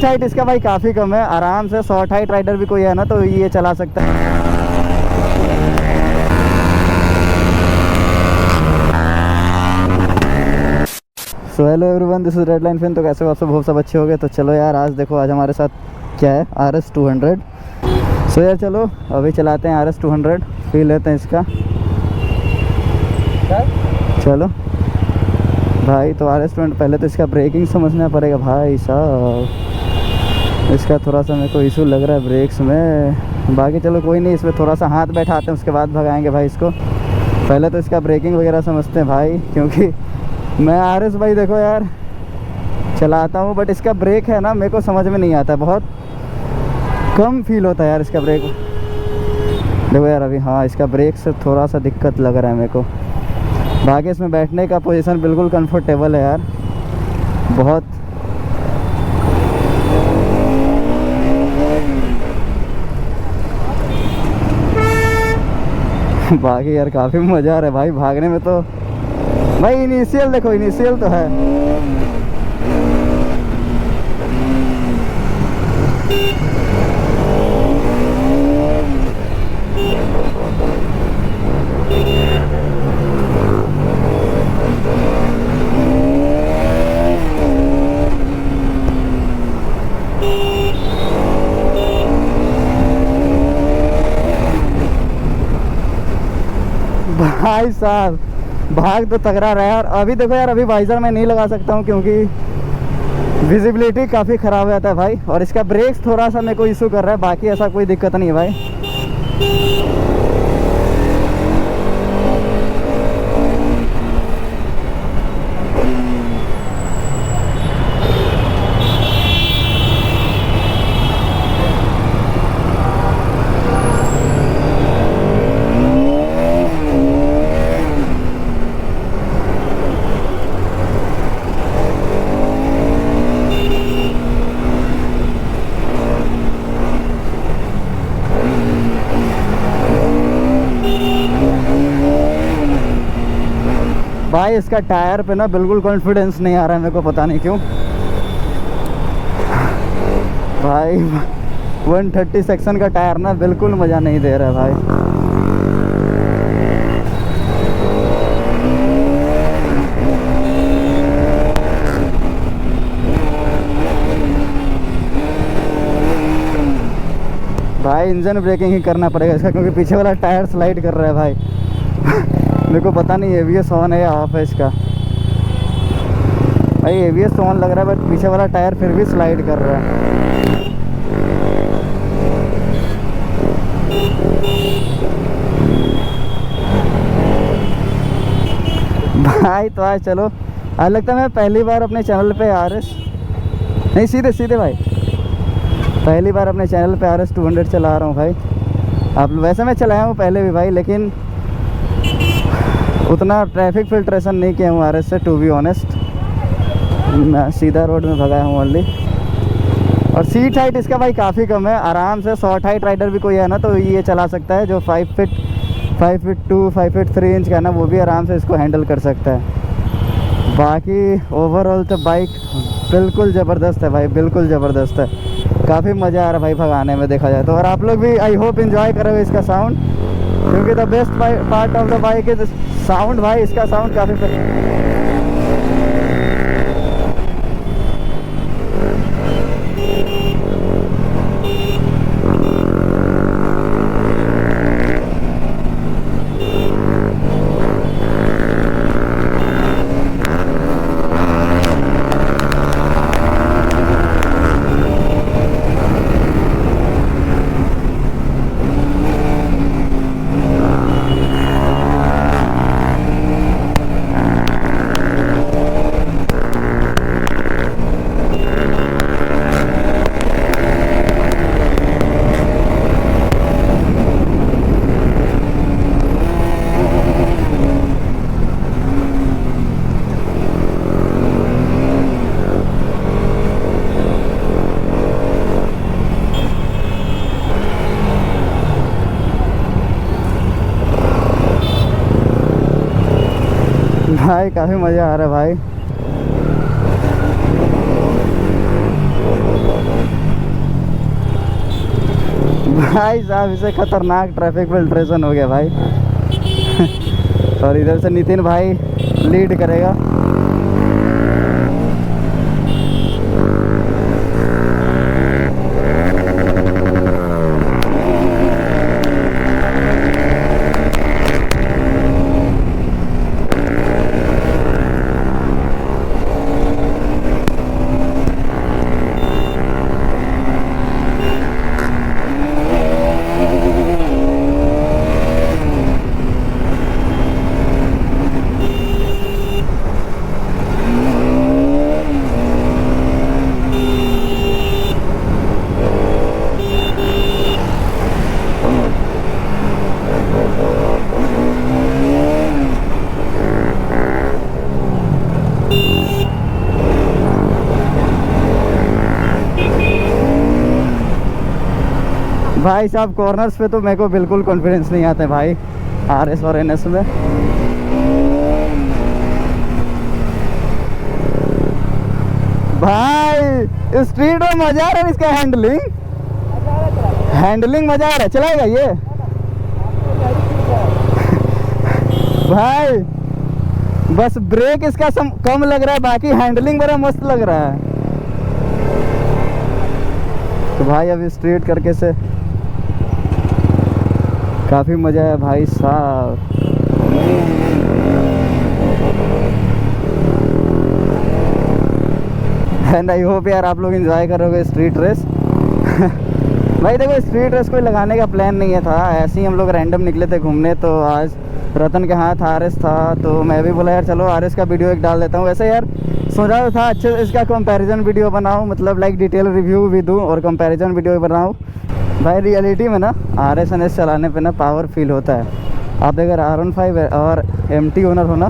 Seat height इसका भाई काफ़ी कम है, आराम से शॉर्ट हाइट राइडर भी कोई है ना तो ये चला सकता है। So hello everyone, this is red line fin. तो कैसे हो आप सब? बहुत सब अच्छे हो गए। तो चलो यार, आज देखो आज हमारे साथ क्या है, RS 200। सो यार चलो अभी चलाते हैं RS 200, फील लेते हैं इसका। चलो भाई, तो RS 200 पहले तो इसका ब्रेकिंग समझना पड़ेगा भाई साहब। इसका थोड़ा सा मेरे को इशू लग रहा है ब्रेक्स में। बाकी चलो कोई नहीं, इसमें थोड़ा सा हाथ बैठाते हैं, उसके बाद भगाएंगे भाई इसको। पहले तो इसका ब्रेकिंग वगैरह समझते हैं भाई, क्योंकि मैं RS भाई देखो यार चलाता हूँ, बट इसका ब्रेक है ना मेरे को समझ में नहीं आता, बहुत कम फील होता है यार इसका ब्रेक। देखो यार अभी, हाँ इसका ब्रेक से थोड़ा सा दिक्कत लग रहा है मेरे को। बाकी इसमें बैठने का पोजीशन बिल्कुल कंफर्टेबल है यार, बहुत। बाकी यार काफ़ी मज़ा आ रहा है भाई भागने में। तो भाई इनिशियल देखो, इनिशियल तो है। भाई साहब भाग तो तगड़ा रहा है यार। अभी देखो यार, अभी वाइजर मैं नहीं लगा सकता हूँ क्योंकि विजिबिलिटी काफ़ी ख़राब हो जाता है भाई, और इसका ब्रेक्स थोड़ा सा मेरे को इशू कर रहा है। बाकी ऐसा कोई दिक्कत नहीं है भाई। भाई इसका टायर पे ना बिल्कुल कॉन्फिडेंस नहीं आ रहा है मेरे को, पता नहीं क्यों भाई। 130 सेक्शन का टायर ना बिल्कुल मज़ा नहीं दे रहा है भाई। भाई इंजन ब्रेकिंग ही करना पड़ेगा इसका, क्योंकि पीछे वाला टायर स्लाइड कर रहा है भाई। मेरे को पता नहीं ABS ऑन है या ऑफ है इसका। भाई ABS ऑन लग रहा है, बट पीछे वाला टायर फिर भी स्लाइड कर रहा है। भाई तो आज चलो, आज लगता है मैं पहली बार अपने चैनल पे RS नहीं, सीधे सीधे भाई पहली बार अपने चैनल पे RS 200 चला रहा हूँ भाई। आप वैसे मैं चलाया हूँ पहले भी भाई, लेकिन उतना ट्रैफिक फिल्ट्रेशन नहीं किया हूँ RS से, टू बी ऑनेस्ट। मैं सीधा रोड में भगाया हूँ ओनली। और सीट हाइट इसका भाई काफ़ी कम है, आराम से शॉर्ट हाइट राइडर भी कोई है ना तो ये चला सकता है। जो 5 फीट 2 5 फीट 3 इंच का है ना, वो भी आराम से इसको हैंडल कर सकता है। बाकी ओवरऑल तो बाइक बिल्कुल ज़बरदस्त है भाई, बिल्कुल ज़बरदस्त है। काफ़ी मज़ा आ रहा है भाई भगाने में देखा जाए तो। और आप लोग भी आई होप इन्जॉय करोगे इसका साउंड, क्योंकि the best part of the bike is sound. भाई इसका साउंड काफ़ी भाई काफ़ी मज़ा आ रहा है भाई। भाई साहब इसे खतरनाक ट्रैफिक फिल्ट्रेशन हो गया भाई। और इधर से नितिन भाई लीड करेगा। भाई साहब कॉर्नर्स पे तो मेरे को बिल्कुल कॉन्फिडेंस नहीं आता है भाई आरएस और एनएस में। भाई स्पीड में मजा आ रहा है, इसका हैंडलिंग मजा आ रहा है। चलाएगा ये भाई, बस ब्रेक इसका कम लग रहा है, बाकी हैंडलिंग बड़ा मस्त लग रहा है। तो भाई अभी स्ट्रेट करके से काफ़ी मज़ा है भाई साहब। एंड आई होप यार आप लोग एंजॉय करोगे स्ट्रीट रेस। भाई देखो स्ट्रीट रेस कोई लगाने का प्लान नहीं है था, ऐसे ही हम लोग रैंडम निकले थे घूमने। तो आज रतन के हाथ आरएस था तो मैं भी बोला यार चलो आरएस का वीडियो एक डाल देता हूँ। वैसे यार सोचा था अच्छे इसका कंपैरिजन वीडियो बनाऊँ, मतलब लाइक डिटेल रिव्यू भी दूँ और कंपैरिजन वीडियो भी बनाऊँ। भाई रियलिटी में ना आरएस एनएस चलाने पे ना पावर फील होता है। आप अगर R15 और MT ओनर हो ना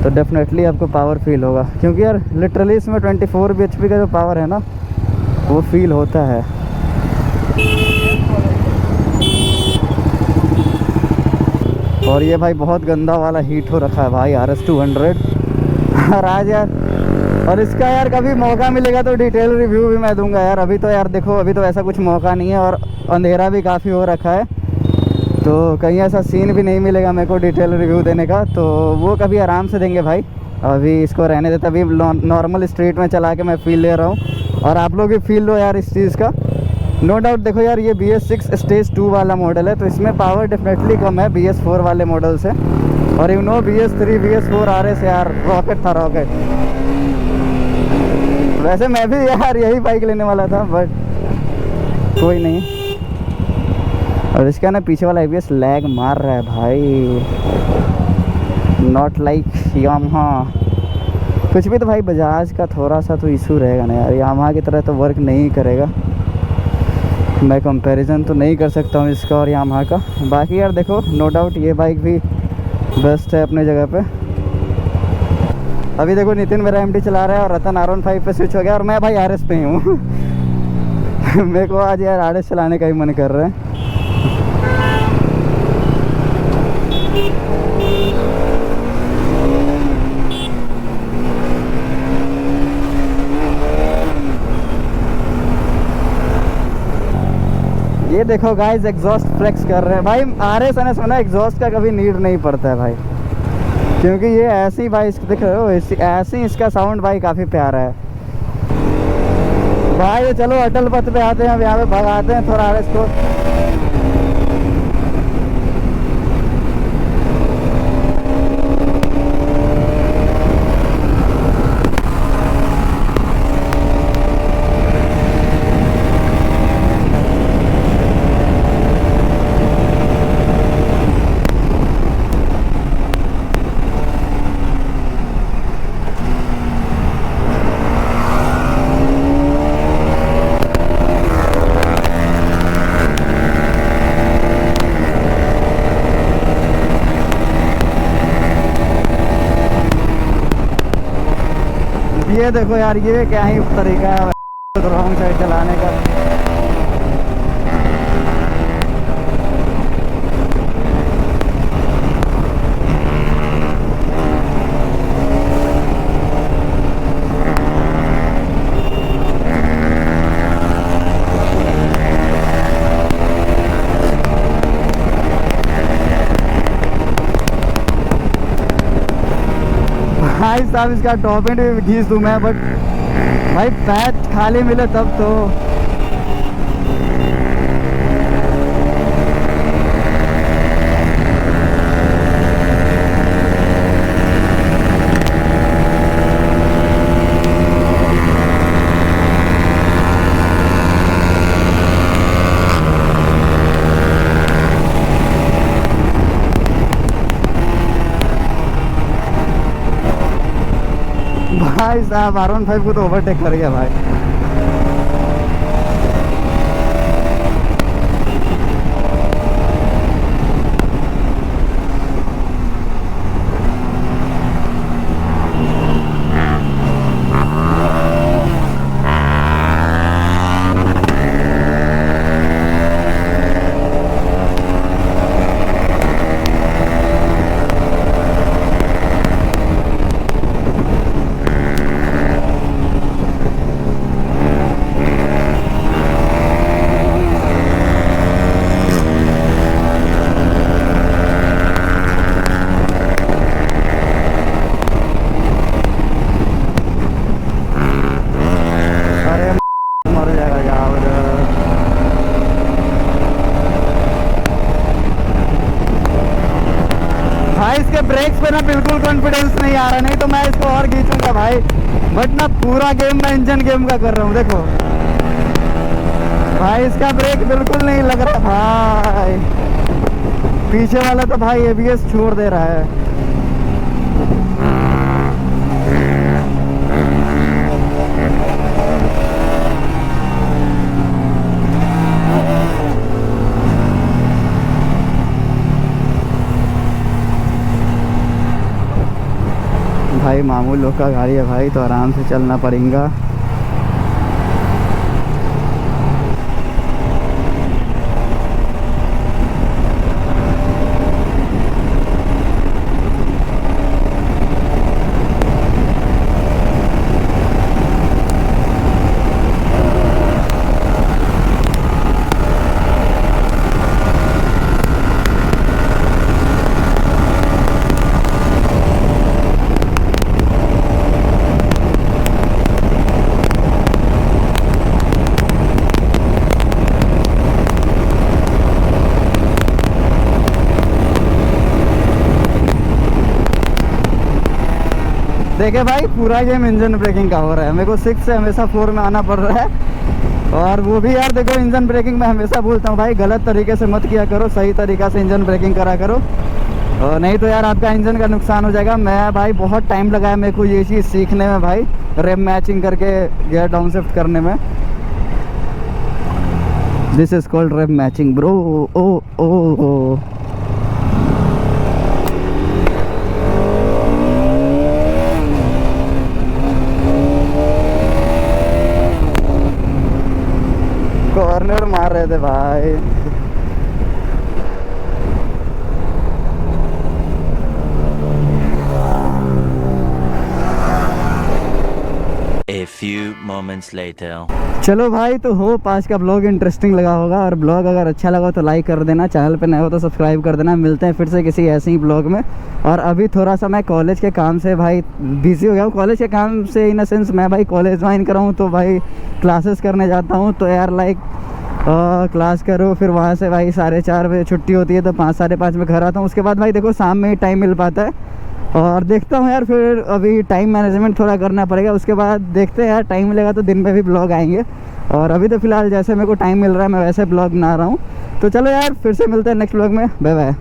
तो डेफिनेटली आपको पावर फील होगा, क्योंकि यार लिटरली इसमें 24 bhp का जो पावर है ना वो फील होता है। और ये भाई बहुत गंदा वाला हीट हो रखा है भाई RS 200। और आज यार और इसका यार कभी मौका मिलेगा तो डिटेल रिव्यू भी मैं दूंगा यार। अभी तो यार देखो अभी तो ऐसा कुछ मौका नहीं है और अंधेरा भी काफ़ी हो रखा है, तो कहीं ऐसा सीन भी नहीं मिलेगा मेरे को डिटेल रिव्यू देने का। तो वो कभी आराम से देंगे भाई, अभी इसको रहने देता। अभी नॉर्मल स्ट्रीट में चला के मैं फील ले रहा हूँ और आप लोग भी फील लो यार इस चीज़ का। नो डाउट देखो यार ये BS6 स्टेज 2 वाला मॉडल है तो इसमें पावर डेफिनेटली कम है BS4 वाले मॉडल से। और you know BS3 BS4 RS यार रॉकेट था, रॉकेट। वैसे मैं भी यार यही बाइक लेने वाला था बट कोई नहीं। और इसका ना पीछे वाला ABS लैग मार रहा है भाई, नॉट लाइक यामाहा। कुछ भी तो भाई बजाज का थोड़ा सा तो इशू रहेगा ना यार, यामाहा की तरह तो वर्क नहीं करेगा। मैं कंपैरिजन तो नहीं कर सकता हूँ इसका और यामाहा का। बाकी यार देखो नो डाउट ये बाइक भी बेस्ट है अपने जगह पे। अभी देखो नितिन मेरा MT चला रहा है और रतन R15 पे स्विच हो गया और मैं भाई RS पे ही हूँ। मेरे को आज यार RS चलाने का ही मन कर रहा है। ये देखो गाइस एग्जॉस्ट फ्लेक्स कर रहे हैं भाई। RS एनएस में ना एग्जॉस्ट का कभी नीड नहीं पड़ता है भाई, क्योंकि ये ऐसे ही भाई देख रहे हो ऐसे ही इसका साउंड भाई काफ़ी प्यारा है भाई। चलो अटल पथ पे आते हैं, अब यहाँ पे भगाते हैं थोड़ा RS को। ये देखो यार ये क्या ही तरीका है रॉन्ग साइड चलाने का। भाई साहब इसका टॉप एंड भी घींच दूँ मैं, बट भाई पैच खाली मिले तब तो। भाई साहब R15 को तो ओवरटेक कर गया भाई। ब्रेक्स पे ना बिल्कुल कॉन्फिडेंस नहीं आ रहा, नहीं तो मैं इसको और खींचूंगा भाई, बट ना पूरा गेम मैं इंजन गेम का कर रहा हूँ। देखो भाई इसका ब्रेक बिल्कुल नहीं लग रहा भाई, पीछे वाला तो भाई ABS छोड़ दे रहा है। भाई मामूल लोग का गाड़ी है भाई, तो आराम से चलना पड़ेगा। देखे भाई पूरा गेम इंजन ब्रेकिंग का हो रहा है, मेरे को 6 से हमेशा 4 में आना पड़ रहा है। और वो भी यार देखो इंजन ब्रेकिंग में हमेशा बोलता हूँ भाई गलत तरीके से मत किया करो, सही तरीक़ा से इंजन ब्रेकिंग करा करो, और नहीं तो यार आपका इंजन का नुकसान हो जाएगा। मैं भाई बहुत टाइम लगाया मेरे को ये चीज़ सीखने में भाई, रेम मैचिंग करके गियर डाउन शिफ्ट करने में। This is called rev matching bro. ओ ओ ओ कॉर्नर मार रहे थे भाई। A few moments later. चलो भाई, तो होप आज का ब्लॉग इंटरेस्टिंग लगा होगा, और ब्लॉग अगर अच्छा लगा तो लाइक कर देना, चैनल पे नए हो तो सब्सक्राइब कर देना। मिलते हैं फिर से किसी ऐसे ही ब्लॉग में। और अभी थोड़ा सा मैं कॉलेज के काम से भाई बिजी हो गया हूँ। कॉलेज के काम से इन अ सेंस मैं भाई कॉलेज ज्वाइन कर रहा हूँ, तो भाई क्लासेस करने जाता हूँ, तो यार लाइक क्लास करो, फिर वहाँ से भाई 4:30 बजे छुट्टी होती है, तो 5 साढ़े 5 में घर आता हूँ। उसके बाद भाई देखो शाम में ही टाइम मिल पाता है, और देखता हूँ यार फिर अभी टाइम मैनेजमेंट थोड़ा करना पड़ेगा। उसके बाद देखते हैं यार, टाइम मिलेगा तो दिन में भी ब्लॉग आएंगे। और अभी तो फ़िलहाल जैसे मेरे को टाइम मिल रहा है मैं वैसे ब्लॉग बना रहा हूँ। तो चलो यार फिर से मिलते हैं नेक्स्ट ब्लॉग में, बाय बाय।